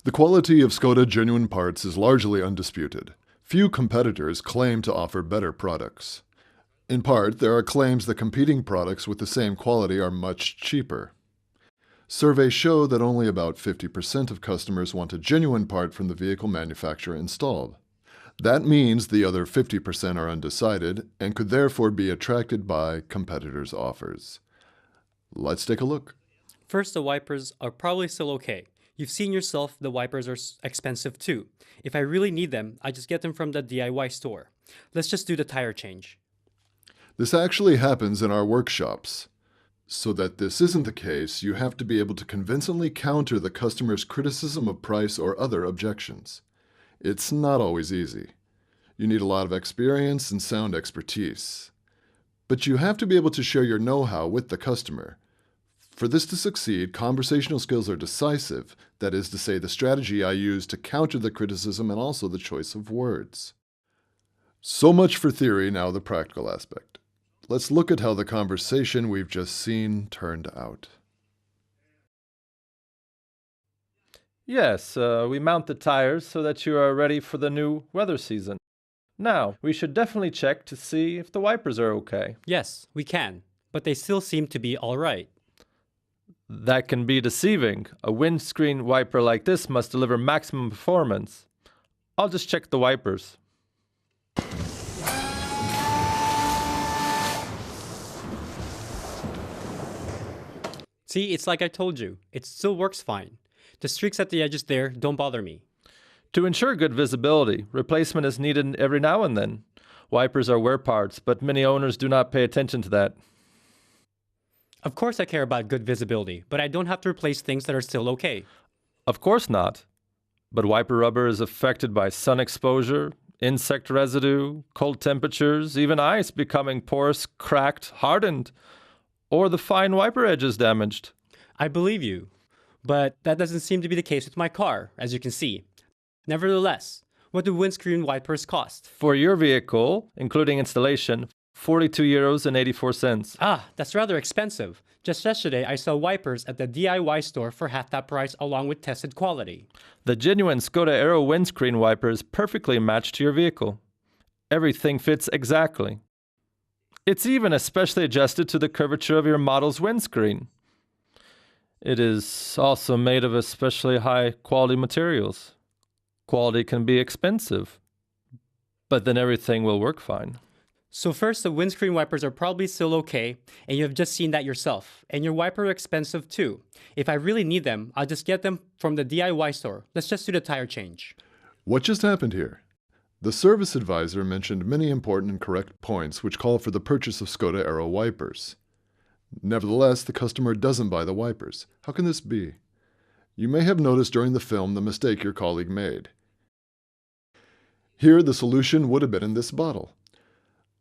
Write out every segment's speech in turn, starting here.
The quality of Skoda genuine parts is largely undisputed. Few competitors claim to offer better products. In part, there are claims that competing products with the same quality are much cheaper. Surveys show that only about 50% of customers want a genuine part from the vehicle manufacturer installed. That means the other 50% are undecided and could therefore be attracted by competitors' offers. Let's take a look. First, the wipers are probably still okay. You've seen yourself, the wipers are expensive too. If I really need them, I just get them from the DIY store. Let's just do the tire change. This actually happens in our workshops. So that this isn't the case, you have to be able to convincingly counter the customer's criticism of price or other objections. It's not always easy. You need a lot of experience and sound expertise. But you have to be able to share your know-how with the customer. For this to succeed, conversational skills are decisive, that is to say, the strategy I use to counter the criticism and also the choice of words. So much for theory, now the practical aspect. Let's look at how the conversation we've just seen turned out. Yes, we mount the tires so that you are ready for the new weather season. Now, we should definitely check to see if the wipers are okay. Yes, we can, but they still seem to be all right. That can be deceiving. A windscreen wiper like this must deliver maximum performance. I'll just check the wipers. See, it's like I told you. It still works fine. The streaks at the edges there don't bother me. To ensure good visibility, replacement is needed every now and then. Wipers are wear parts, but many owners do not pay attention to that. Of course I care about good visibility, but I don't have to replace things that are still okay. Of course not. But wiper rubber is affected by sun exposure, insect residue, cold temperatures, even ice becoming porous, cracked, hardened, or the fine wiper edge is damaged. I believe you, but that doesn't seem to be the case with my car, as you can see. Nevertheless, what do windscreen wipers cost? For your vehicle, including installation, €42.84. Ah, that's rather expensive. Just yesterday, I saw wipers at the DIY store for half that price along with tested quality. The genuine Skoda Aero windscreen wiper is perfectly matched to your vehicle. Everything fits exactly. It's even especially adjusted to the curvature of your model's windscreen. It is also made of especially high-quality materials. Quality can be expensive, but then everything will work fine. So first, the windscreen wipers are probably still okay, and you have just seen that yourself. And your wipers are expensive too. If I really need them, I'll just get them from the DIY store. Let's just do the tire change. What just happened here? The service advisor mentioned many important and correct points which call for the purchase of Skoda Aero wipers. Nevertheless, the customer doesn't buy the wipers. How can this be? You may have noticed during the film the mistake your colleague made. Here, the solution would have been in this bottle.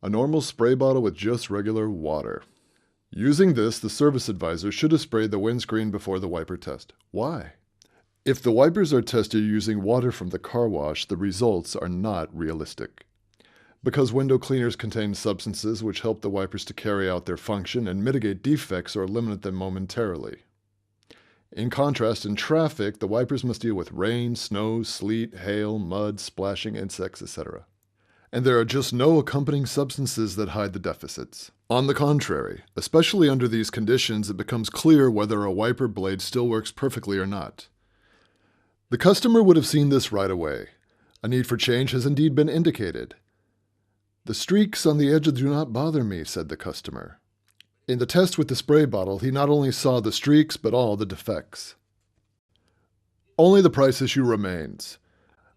A normal spray bottle with just regular water. Using this, the service advisor should have sprayed the windscreen before the wiper test. Why? If the wipers are tested using water from the car wash, the results are not realistic. Because window cleaners contain substances which help the wipers to carry out their function and mitigate defects or eliminate them momentarily. In contrast, in traffic, the wipers must deal with rain, snow, sleet, hail, mud, splashing insects, etc. And there are just no accompanying substances that hide the deficits. On the contrary, especially under these conditions, it becomes clear whether a wiper blade still works perfectly or not. The customer would have seen this right away. A need for change has indeed been indicated. The streaks on the edge do not bother me, said the customer. In the test with the spray bottle, he not only saw the streaks, but all the defects. Only the price issue remains.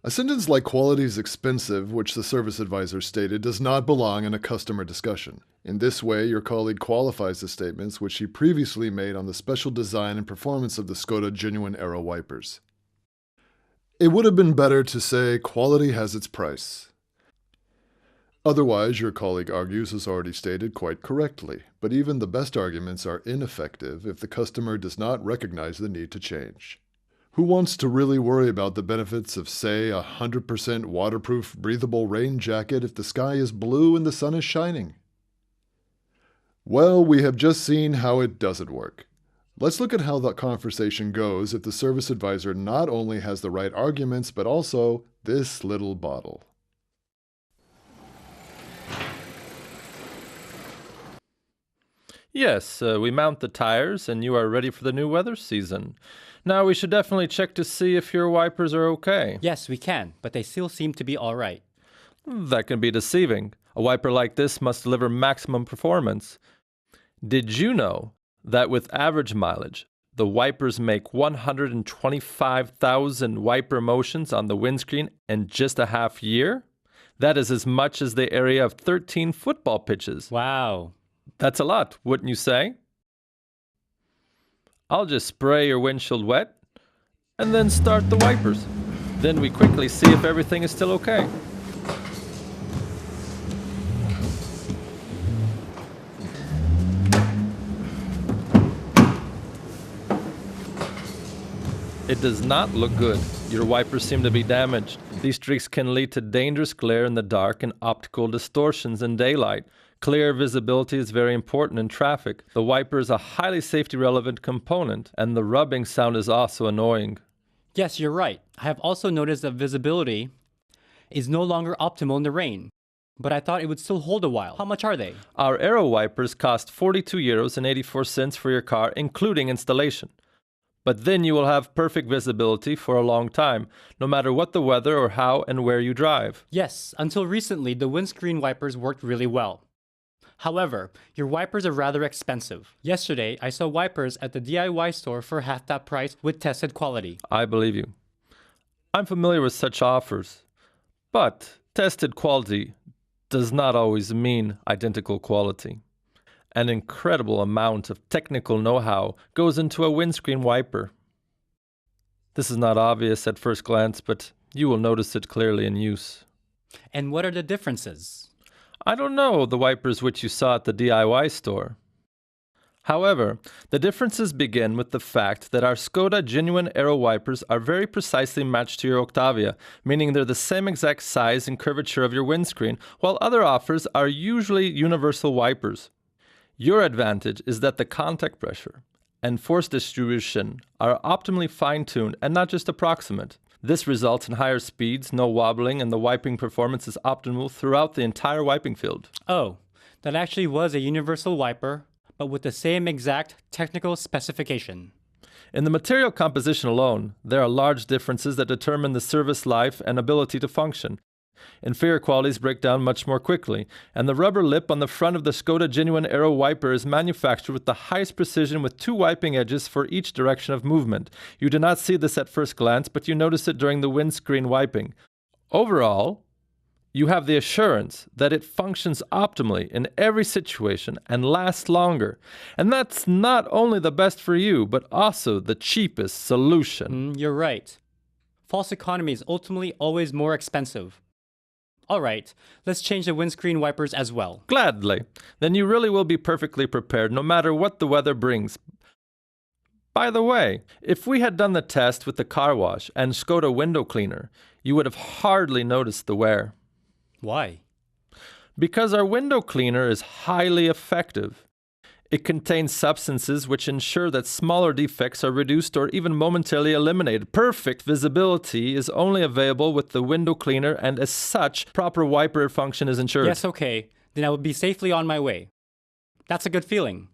A sentence like quality is expensive, which the service advisor stated, does not belong in a customer discussion. In this way, your colleague qualifies the statements which he previously made on the special design and performance of the Skoda Genuine Aero wipers. It would have been better to say quality has its price. Otherwise, your colleague argues, as already stated, quite correctly, but even the best arguments are ineffective if the customer does not recognize the need to change. Who wants to really worry about the benefits of, say, 100% waterproof, breathable rain jacket if the sky is blue and the sun is shining? Well, we have just seen how it doesn't work. Let's look at how that conversation goes if the service advisor not only has the right arguments, but also this little bottle. Yes, we mount the tires and you are ready for the new weather season. Now we should definitely check to see if your wipers are okay. Yes, we can, but they still seem to be all right. That can be deceiving. A wiper like this must deliver maximum performance. Did you know that with average mileage, the wipers make 125,000 wiper motions on the windscreen in just a half year? That is as much as the area of 13 football pitches. Wow. That's a lot, wouldn't you say? I'll just spray your windshield wet and then start the wipers. Then we quickly see if everything is still okay. It does not look good. Your wipers seem to be damaged. These streaks can lead to dangerous glare in the dark and optical distortions in daylight. Clear visibility is very important in traffic. The wiper is a highly safety-relevant component, and the rubbing sound is also annoying. Yes, you're right. I have also noticed that visibility is no longer optimal in the rain, but I thought it would still hold a while. How much are they? Our Aero wipers cost €42.84 for your car, including installation. But then you will have perfect visibility for a long time, no matter what the weather or how and where you drive. Yes, until recently, the windscreen wipers worked really well. However, your wipers are rather expensive. Yesterday, I saw wipers at the DIY store for half that price with tested quality. I believe you. I'm familiar with such offers, but tested quality does not always mean identical quality. An incredible amount of technical know-how goes into a windscreen wiper. This is not obvious at first glance, but you will notice it clearly in use. And what are the differences? I don't know the wipers which you saw at the DIY store. However, the differences begin with the fact that our Skoda Genuine Aero wipers are very precisely matched to your Octavia, meaning they're the same exact size and curvature of your windscreen, while other offers are usually universal wipers. Your advantage is that the contact pressure and force distribution are optimally fine-tuned and not just approximate. This results in higher speeds, no wobbling, and the wiping performance is optimal throughout the entire wiping field. Oh, that actually was a universal wiper, but with the same exact technical specification. In the material composition alone, there are large differences that determine the service life and ability to function. Inferior qualities break down much more quickly, and the rubber lip on the front of the Skoda Genuine Aero wiper is manufactured with the highest precision with 2 wiping edges for each direction of movement. You do not see this at first glance, but you notice it during the windscreen wiping. Overall, you have the assurance that it functions optimally in every situation and lasts longer. And that's not only the best for you, but also the cheapest solution. You're right. False economy is ultimately always more expensive. All right, let's change the windscreen wipers as well. Gladly. Then you really will be perfectly prepared no matter what the weather brings. By the way, if we had done the test with the car wash and Skoda window cleaner, you would have hardly noticed the wear. Why? Because our window cleaner is highly effective. It contains substances which ensure that smaller defects are reduced or even momentarily eliminated. Perfect visibility is only available with the window cleaner, and as such, proper wiper function is ensured. Yes, okay. Then I will be safely on my way. That's a good feeling.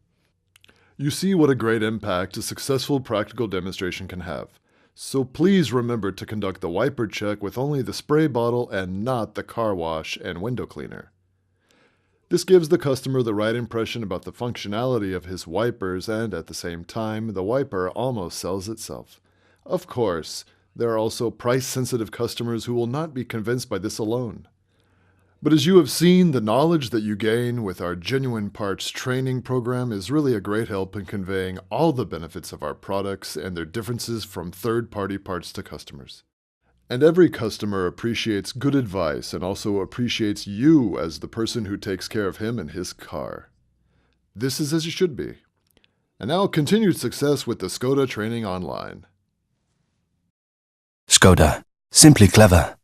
You see what a great impact a successful practical demonstration can have. So please remember to conduct the wiper check with only the spray bottle and not the car wash and window cleaner. This gives the customer the right impression about the functionality of his wipers, and at the same time, the wiper almost sells itself. Of course, there are also price-sensitive customers who will not be convinced by this alone. But as you have seen, the knowledge that you gain with our Genuine Parts training program is really a great help in conveying all the benefits of our products and their differences from third-party parts to customers. And every customer appreciates good advice and also appreciates you as the person who takes care of him and his car. This is as it should be. And now continued success with the Skoda training online. Skoda. Simply clever.